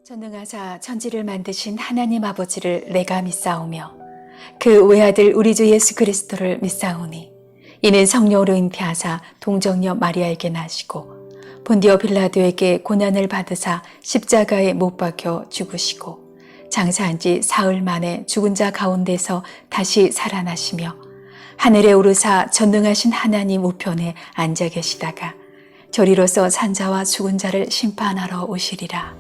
전능하사 천지를 만드신 하나님 아버지를 내가 믿사오며 그 외아들 우리 주 예수 그리스도를 믿사오니 이는 성령으로 잉태하사 동정녀 마리아에게 나시고 본디오 빌라도에게 고난을 받으사 십자가에 못 박혀 죽으시고 장사한 지 사흘 만에 죽은 자 가운데서 다시 살아나시며 하늘에 오르사 전능하신 하나님 우편에 앉아 계시다가 저리로서 산자와 죽은 자를 심판하러 오시리라.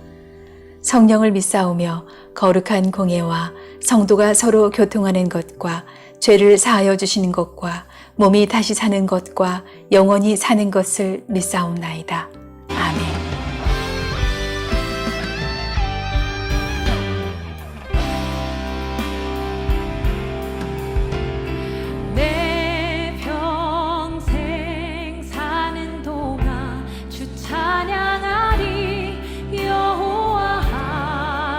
성령을 믿사오며 거룩한 공예와 성도가 서로 교통하는 것과 죄를 사하여 주시는 것과 몸이 다시 사는 것과 영원히 사는 것을 믿사옵나이다. 아멘. 내 평생 사는 동안 주 찬양하리. 여호와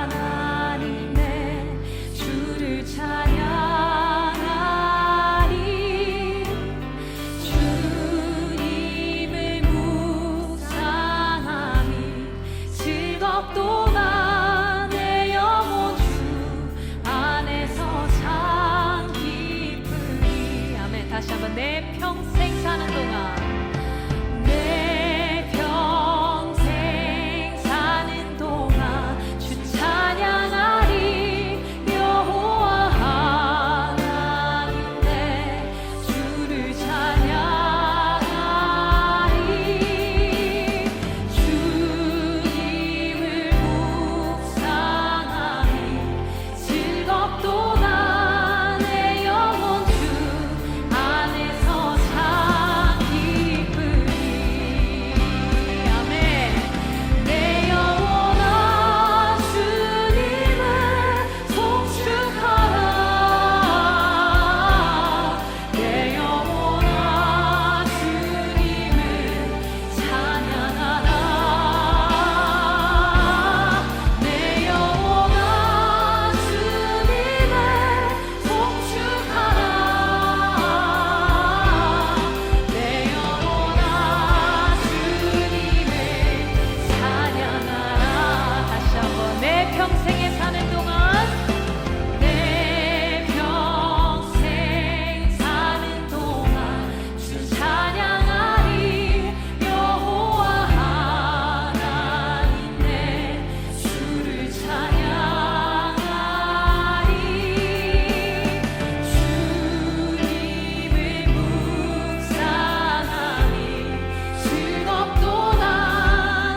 하나님의 주를 찬양하리. 주님을 묵상함이 즐겁도다. 내 영혼 주 안에서 참 기쁘리. 아멘. 다시 한번 내 평생 사는 동안, 내 평생 사는 동안 주 찬양하리. 여호와 하나님의 주를 찬양하리. 주님을 묵상하니 즐겁도다. 내 영혼 주 안에서 참 기쁘리. 아멘. 내 영혼아 주님을 송축하라. 내 영혼아 주님을 찬양하라. 내 영혼아 주님을 송축하라. 내 영혼아 주님을 찬양하라. 다시 한번 내 평생에 사는 동안, 내 평생 사는 동안 주 찬양하리. 여호와 하나님의 주를 찬양하리. 주님을 묵상하니 즐겁도다.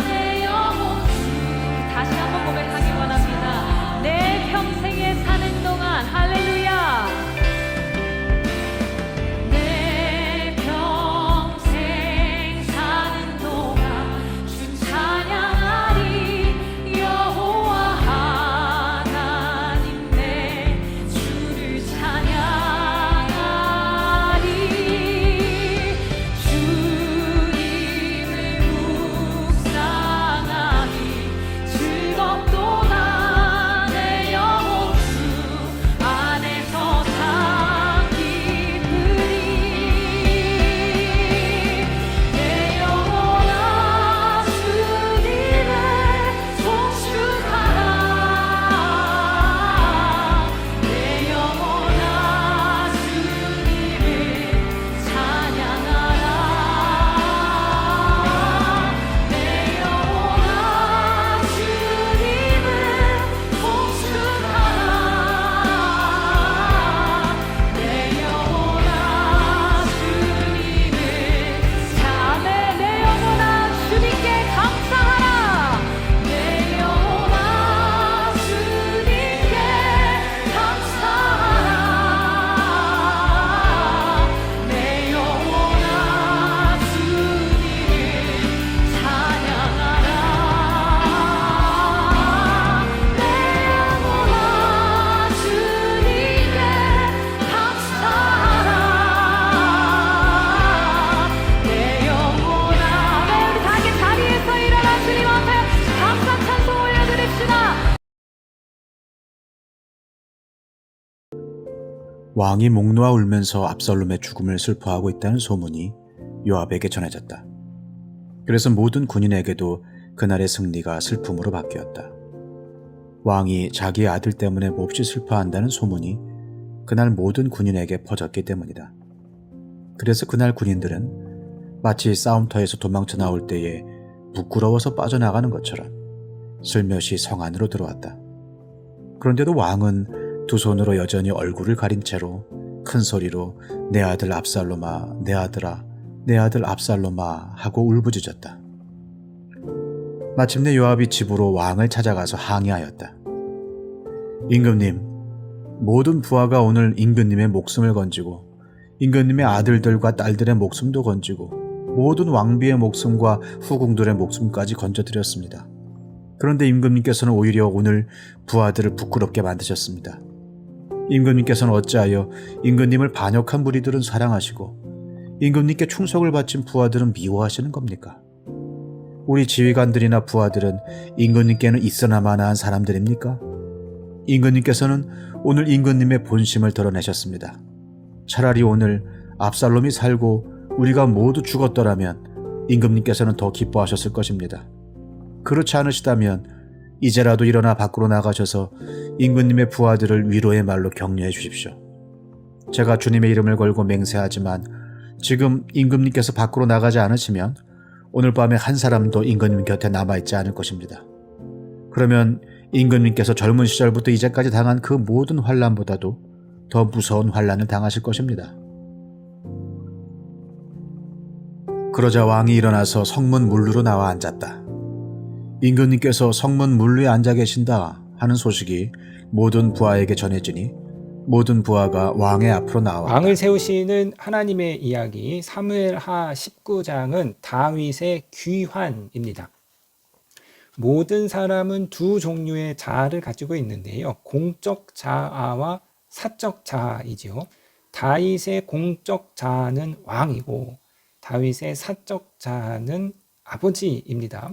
내 영혼 주. 다시 한번 고백하기 원합니다. 내 평생에 사는 동안. 할렐루야. 내 평생 사는 동안 주 찬양하리. 여호와 하나님의 주를 찬양하리. 주님을 묵상하니 즐겁도다. 내 영혼 주 안에서 참 기쁘리. 내 영혼아 주님을 송축하라. 내 영혼아 주님을 찬양하라. 내 영혼아 주님을 송축하라. 내 영혼아 주님을 찬양하라. 내 영혼아 주님께 감사하라. 내 영혼아 주님께 감사하라. 내 영혼아 주님을 찬양하라. 내 영혼아 주님께 감사하라. 내 영혼아. 네, 우리 다 함께 자리에서 일어나 주님 앞에 감사 찬송 올려드립시다. 왕이 목 놓아 울면서 압살롬의 죽음을 슬퍼하고 있다는 소문이 요압에게 전해졌다. 그래서 모든 군인에게도 그날의 승리가 슬픔으로 바뀌었다. 왕이 자기의 아들 때문에 몹시 슬퍼한다는 소문이 그날 모든 군인에게 퍼졌기 때문이다. 그래서 그날 군인들은 마치 싸움터에서 도망쳐 나올 때에 부끄러워서 빠져나가는 것처럼 슬며시 성 안으로 들어왔다. 그런데도 왕은 두 손으로 여전히 얼굴을 가린 채로 큰 소리로 내 아들 압살롬아, 내 아들아, 내 아들 압살롬아 하고 울부짖었다. 마침내 요압이 집으로 왕을 찾아가서 항의하였다. 임금님, 모든 부하가 오늘 임금님의 목숨을 건지고 임금님의 아들들과 딸들의 목숨도 건지고 모든 왕비의 목숨과 후궁들의 목숨까지 건져드렸습니다. 그런데 임금님께서는 오히려 오늘 부하들을 부끄럽게 만드셨습니다. 임금님께서는 어찌하여 임금님을 반역한 무리들은 사랑하시고 임금님께 충성을 바친 부하들은 미워하시는 겁니까? 우리 지휘관들이나 부하들은 임금님께는 있어나마나한 사람들입니까? 임금님께서는 오늘 임금님의 본심을 드러내셨습니다. 차라리 오늘 압살롬이 살고 우리가 모두 죽었더라면 임금님께서는 더 기뻐하셨을 것입니다. 그렇지 않으시다면 이제라도 일어나 밖으로 나가셔서 임금님의 부하들을 위로의 말로 격려해 주십시오. 제가 주님의 이름을 걸고 맹세하지만 지금 임금님께서 밖으로 나가지 않으시면 오늘 밤에 한 사람도 임금님 곁에 남아있지 않을 것입니다. 그러면 임금님께서 젊은 시절부터 이제까지 당한 그 모든 환난보다도 더 무서운 환난을 당하실 것입니다. 그러자 왕이 일어나서 성문 물루로 나와 앉았다. 임금님께서 성문 물루에 앉아 계신다 하는 소식이 모든 부하에게 전해지니 모든 부하가 왕의 앞으로 나왔다. 왕을 세우시는 하나님의 이야기 사무엘하 19장은 다윗의 귀환입니다. 모든 사람은 두 종류의 자아를 가지고 있는데요. 공적 자아와 사적 자아이지요. 다윗의 공적 자아는 왕이고 다윗의 사적 자아는 아버지입니다.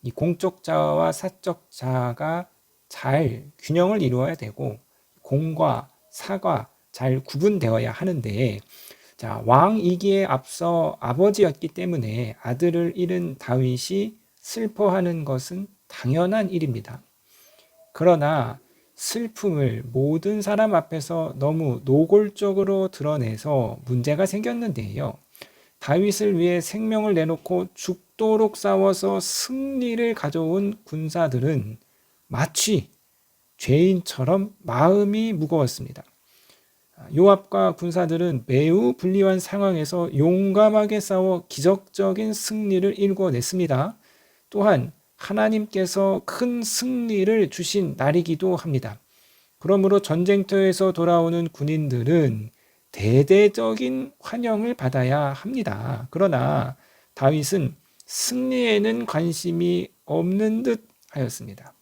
이 공적 자아와 사적 자아가 잘 균형을 이루어야 되고 공과 사가 잘 구분되어야 하는데 자, 왕이기에 앞서 아버지였기 때문에 아들을 잃은 다윗이 슬퍼하는 것은 당연한 일입니다. 그러나 슬픔을 모든 사람 앞에서 너무 노골적으로 드러내서 문제가 생겼는데요. 다윗을 위해 생명을 내놓고 죽도록 싸워서 승리를 가져온 군사들은 마치 죄인처럼 마음이 무거웠습니다. 요압과 군사들은 매우 불리한 상황에서 용감하게 싸워 기적적인 승리를 일궈냈습니다. 또한 하나님께서 큰 승리를 주신 날이기도 합니다. 그러므로 전쟁터에서 돌아오는 군인들은 대대적인 환영을 받아야 합니다. 그러나 다윗은 승리에는 관심이 없는 듯 하였습니다.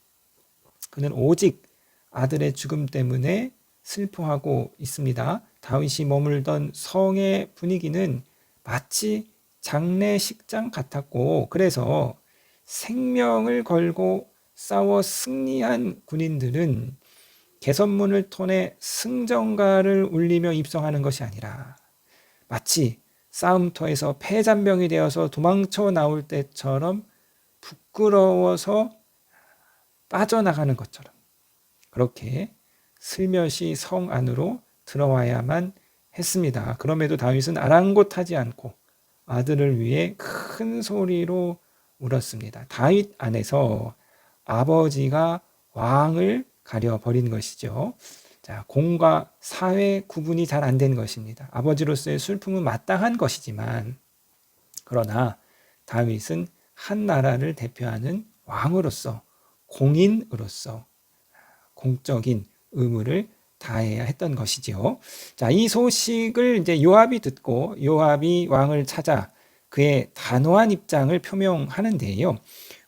그는 오직 아들의 죽음 때문에 슬퍼하고 있습니다. 다윗이 머물던 성의 분위기는 마치 장례식장 같았고 그래서 생명을 걸고 싸워 승리한 군인들은 개선문을 통해 승전가를 울리며 입성하는 것이 아니라 마치 싸움터에서 패잔병이 되어서 도망쳐 나올 때처럼 부끄러워서 빠져나가는 것처럼 그렇게 슬며시 성 안으로 들어와야만 했습니다. 그럼에도 다윗은 아랑곳하지 않고 아들을 위해 큰 소리로 울었습니다. 다윗 안에서 아버지가 왕을 가려버린 것이죠. 자, 공과 사회 구분이 잘 안 된 것입니다. 아버지로서의 슬픔은 마땅한 것이지만 그러나 다윗은 한 나라를 대표하는 왕으로서 공인으로서 공적인 의무를 다해야 했던 것이지요. 자, 이 소식을 이제 요압이 듣고 요압이 왕을 찾아 그의 단호한 입장을 표명하는데요.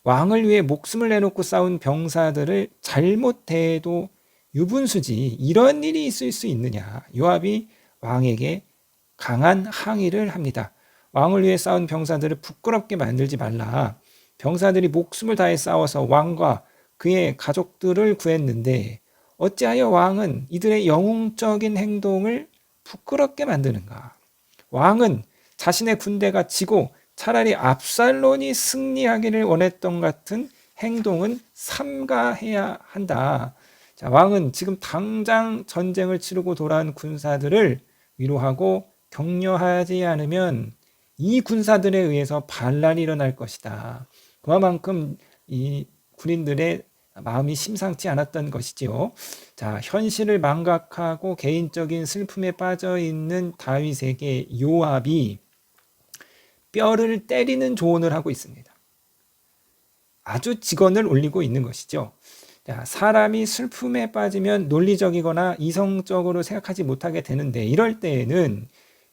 왕을 위해 목숨을 내놓고 싸운 병사들을 잘못 대해도 유분수지 이런 일이 있을 수 있느냐. 요압이 왕에게 강한 항의를 합니다. 왕을 위해 싸운 병사들을 부끄럽게 만들지 말라. 병사들이 목숨을 다해 싸워서 왕과 그의 가족들을 구했는데 어찌하여 왕은 이들의 영웅적인 행동을 부끄럽게 만드는가? 왕은 자신의 군대가 지고 차라리 압살론이 승리하기를 원했던 같은 행동은 삼가해야 한다. 자, 왕은 지금 당장 전쟁을 치르고 돌아온 군사들을 위로하고 격려하지 않으면 이 군사들에 의해서 반란이 일어날 것이다. 그만큼 이 군인들의 마음이 심상치 않았던 것이지요. 자, 현실을 망각하고 개인적인 슬픔에 빠져 있는 다윗에게 요압이 뼈를 때리는 조언을 하고 있습니다. 아주 직언을 올리고 있는 것이죠. 자, 사람이 슬픔에 빠지면 논리적이거나 이성적으로 생각하지 못하게 되는데 이럴 때에는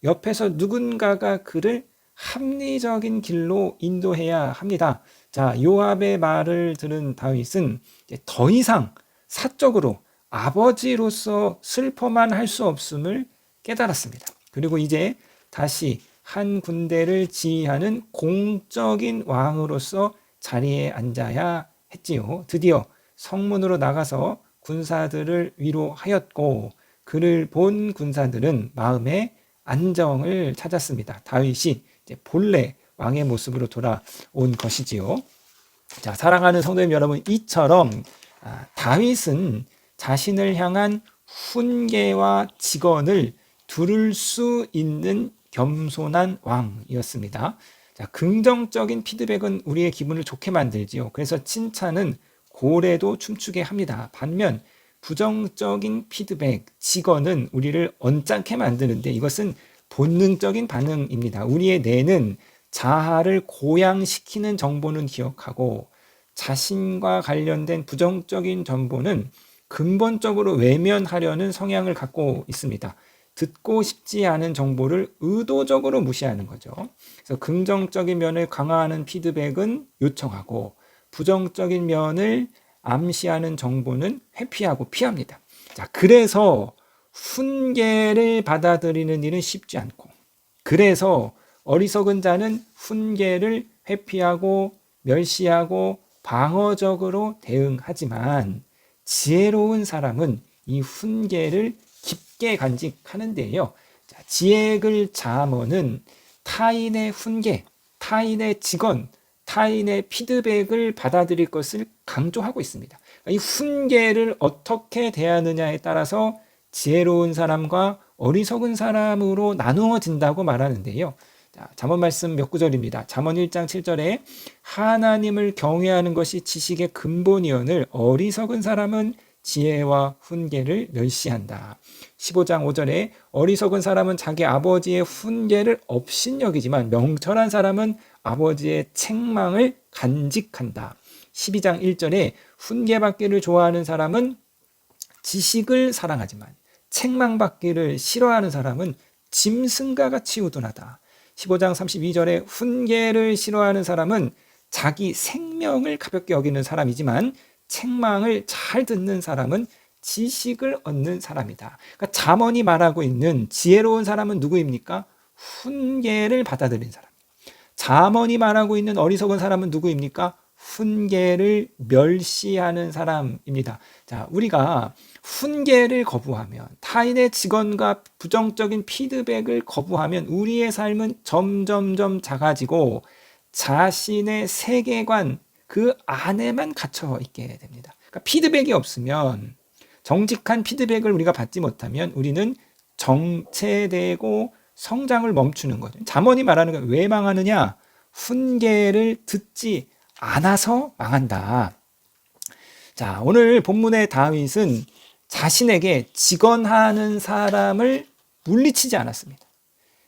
옆에서 누군가가 그를 합리적인 길로 인도해야 합니다. 자, 요압의 말을 들은 다윗은 이제 더 이상 사적으로 아버지로서 슬퍼만 할 수 없음을 깨달았습니다. 그리고 이제 다시 한 군대를 지휘하는 공적인 왕으로서 자리에 앉아야 했지요. 드디어 성문으로 나가서 군사들을 위로하였고 그를 본 군사들은 마음의 안정을 찾았습니다. 다윗이 이제 본래 왕의 모습으로 돌아온 것이지요. 자, 사랑하는 성도님 여러분, 이처럼 다윗은 자신을 향한 훈계와 직언을 들을 수 있는 겸손한 왕이었습니다. 자, 긍정적인 피드백은 우리의 기분을 좋게 만들지요. 그래서 칭찬은 고래도 춤추게 합니다. 반면 부정적인 피드백, 직언은 우리를 언짢게 만드는데 이것은 본능적인 반응입니다. 우리의 뇌는 자아를 고양시키는 정보는 기억하고 자신과 관련된 부정적인 정보는 근본적으로 외면하려는 성향을 갖고 있습니다. 듣고 싶지 않은 정보를 의도적으로 무시하는 거죠. 그래서 긍정적인 면을 강화하는 피드백은 요청하고 부정적인 면을 암시하는 정보는 회피하고 피합니다. 자, 그래서 훈계를 받아들이는 일은 쉽지 않고, 그래서 어리석은 자는 훈계를 회피하고 멸시하고 방어적으로 대응하지만 지혜로운 사람은 이 훈계를 깊게 간직하는데요. 자, 지혜글 잠언은 타인의 훈계, 타인의 직언, 타인의 피드백을 받아들일 것을 강조하고 있습니다. 이 훈계를 어떻게 대하느냐에 따라서 지혜로운 사람과 어리석은 사람으로 나누어진다고 말하는데요. 자, 잠언 말씀 몇 구절입니다. 잠언 1장 7절에 하나님을 경외하는 것이 지식의 근본이오늘 어리석은 사람은 지혜와 훈계를 멸시한다. 15장 5절에 어리석은 사람은 자기 아버지의 훈계를 업신여기지만 명철한 사람은 아버지의 책망을 간직한다. 12장 1절에 훈계받기를 좋아하는 사람은 지식을 사랑하지만 책망받기를 싫어하는 사람은 짐승과 같이 우둔하다. 15장 32절에 훈계를 싫어하는 사람은 자기 생명을 가볍게 여기는 사람이지만 책망을 잘 듣는 사람은 지식을 얻는 사람이다. 그러니까 잠언이 말하고 있는 지혜로운 사람은 누구입니까? 훈계를 받아들인 사람. 잠언이 말하고 있는 어리석은 사람은 누구입니까? 훈계를 멸시하는 사람입니다. 자, 우리가 훈계를 거부하면, 타인의 직언과 부정적인 피드백을 거부하면 우리의 삶은 점점점 작아지고 자신의 세계관 그 안에만 갇혀 있게 됩니다. 그러니까 피드백이 없으면, 정직한 피드백을 우리가 받지 못하면 우리는 정체되고 성장을 멈추는 거죠. 잠언이 말하는 건 왜 망하느냐? 훈계를 듣지 않아서 망한다. 자, 오늘 본문의 다윗은 자신에게 직언하는 사람을 물리치지 않았습니다.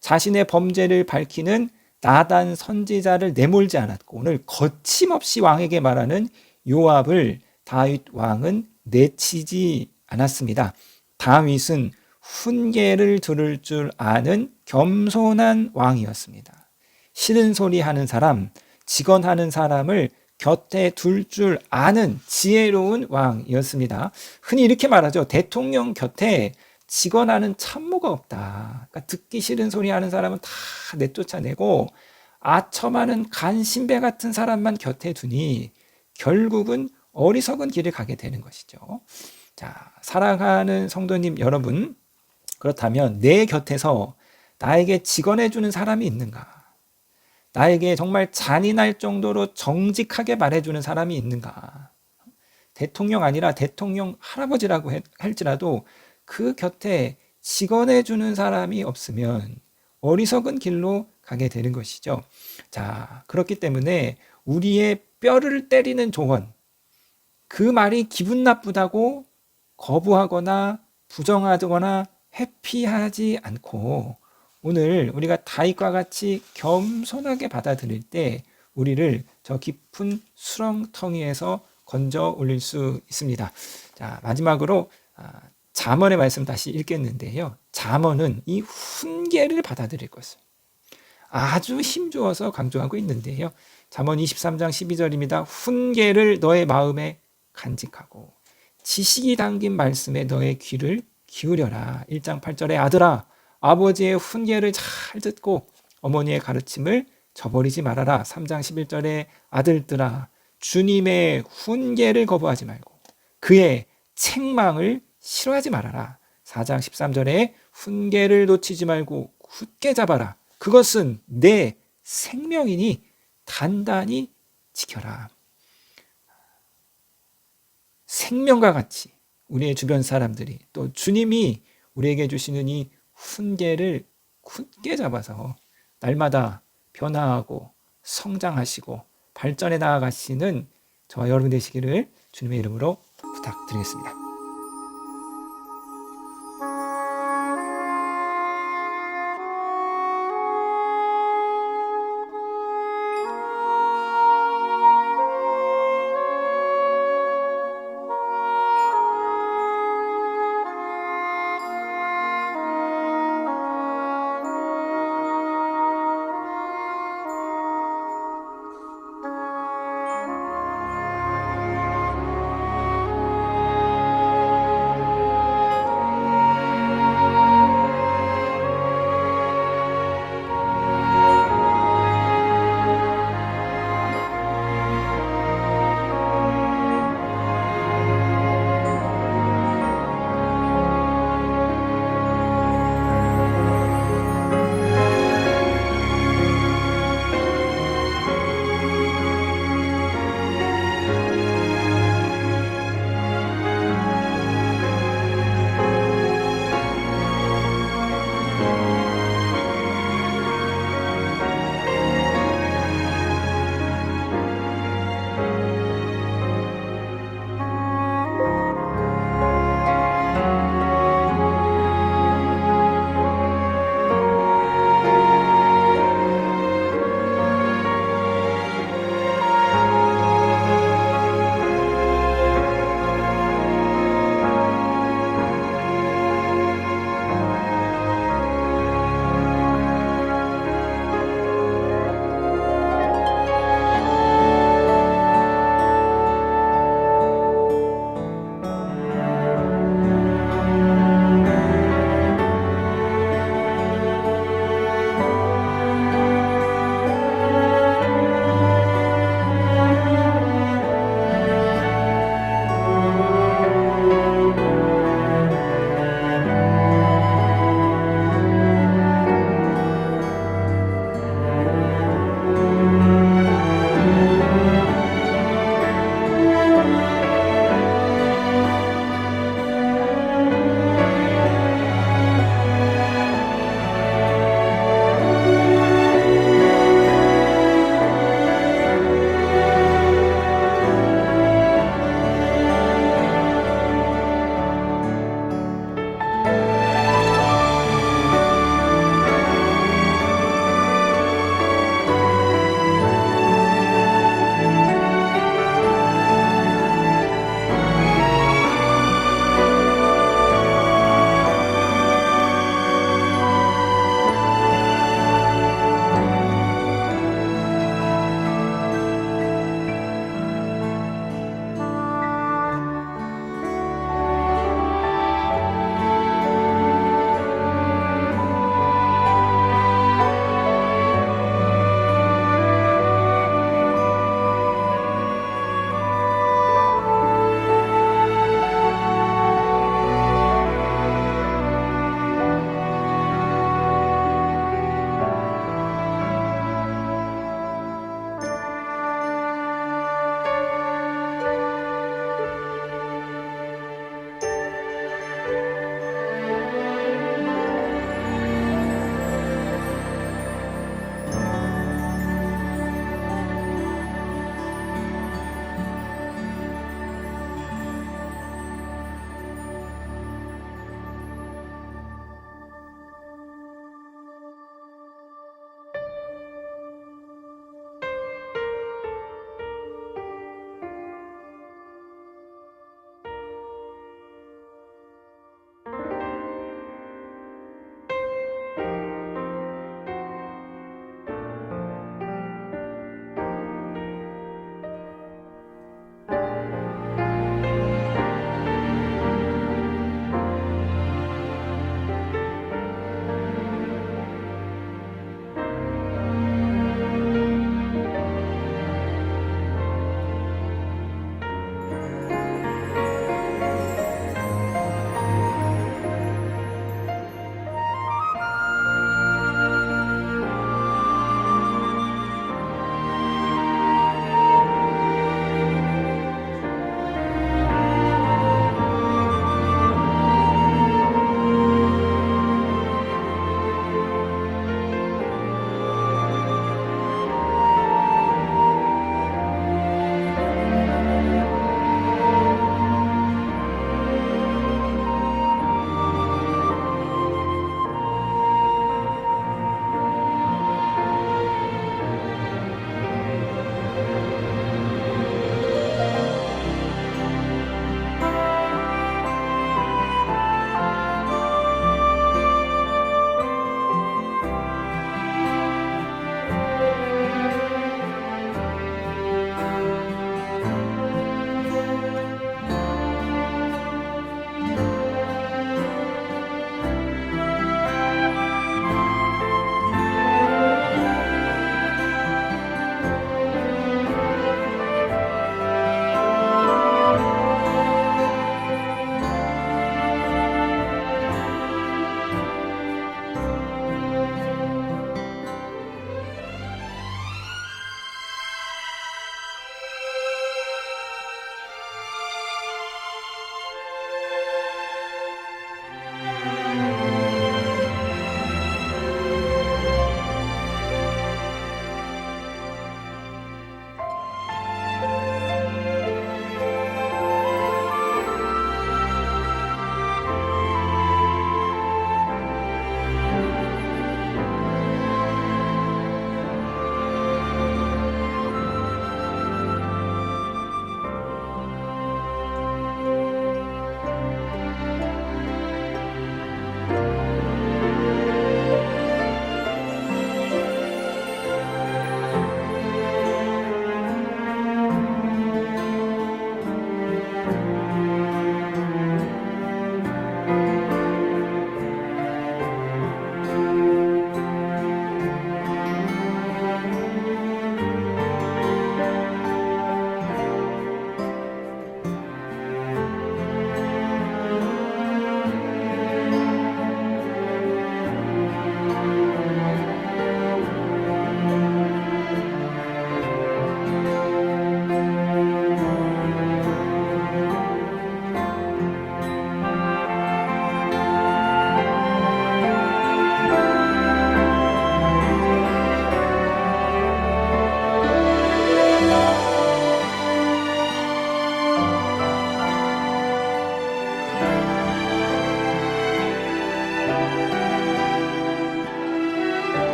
자신의 범죄를 밝히는 나단 선지자를 내몰지 않았고 오늘 거침없이 왕에게 말하는 요압을 다윗 왕은 내치지 않았습니다. 다윗은 훈계를 들을 줄 아는 겸손한 왕이었습니다. 싫은 소리 하는 사람, 직언하는 사람을 곁에 둘 줄 아는 지혜로운 왕이었습니다. 흔히 이렇게 말하죠. 대통령 곁에 직언하는 참모가 없다. 그러니까 듣기 싫은 소리 하는 사람은 다 내쫓아내고 아첨하는 간신배 같은 사람만 곁에 두니 결국은 어리석은 길을 가게 되는 것이죠. 자, 사랑하는 성도님 여러분, 그렇다면 내 곁에서 나에게 직언해주는 사람이 있는가? 나에게 정말 잔인할 정도로 정직하게 말해주는 사람이 있는가? 대통령 아니라 대통령 할아버지라고 할지라도 그 곁에 직언해주는 사람이 없으면 어리석은 길로 가게 되는 것이죠. 자, 그렇기 때문에 우리의 뼈를 때리는 조언, 그 말이 기분 나쁘다고 거부하거나 부정하거나 회피하지 않고 오늘 우리가 다윗과 같이 겸손하게 받아들일 때 우리를 저 깊은 수렁텅이에서 건져 올릴 수 있습니다. 자, 마지막으로 잠언의 말씀 다시 읽겠는데요. 잠언은 이 훈계를 받아들일 것을 아주 힘주어서 강조하고 있는데요. 잠언 23장 12절입니다. 훈계를 너의 마음에 간직하고 지식이 담긴 말씀에 너의 귀를 기울여라. 1장 8절에 아들아 아버지의 훈계를 잘 듣고 어머니의 가르침을 저버리지 말아라. 3장 11절에 아들들아 주님의 훈계를 거부하지 말고 그의 책망을 싫어하지 말아라. 4장 13절에 훈계를 놓치지 말고 굳게 잡아라. 그것은 내 생명이니 단단히 지켜라. 생명과 같이 우리의 주변 사람들이 또 주님이 우리에게 주시는 이 훈계를 굳게 잡아서 날마다 변화하고 성장하시고 발전해 나아가시는 저와 여러분 되시기를 주님의 이름으로 부탁드리겠습니다.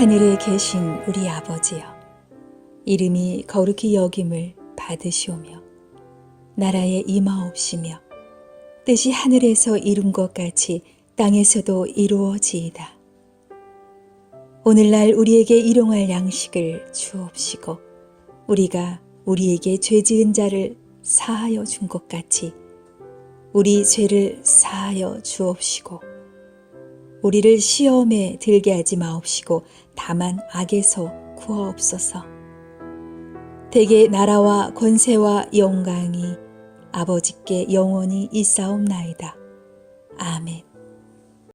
하늘에 계신 우리 아버지여, 이름이 거룩히 여김을 받으시오며 나라에 임하옵시며 뜻이 하늘에서 이룬 것 같이 땅에서도 이루어지이다. 오늘날 우리에게 일용할 양식을 주옵시고 우리가 우리에게 죄 지은 자를 사하여 준 것 같이 우리 죄를 사하여 주옵시고 우리를 시험에 들게 하지 마옵시고 다만 악에서 구하옵소서. 대개 나라와 권세와 영광이 아버지께 영원히 있사옵나이다. 아멘.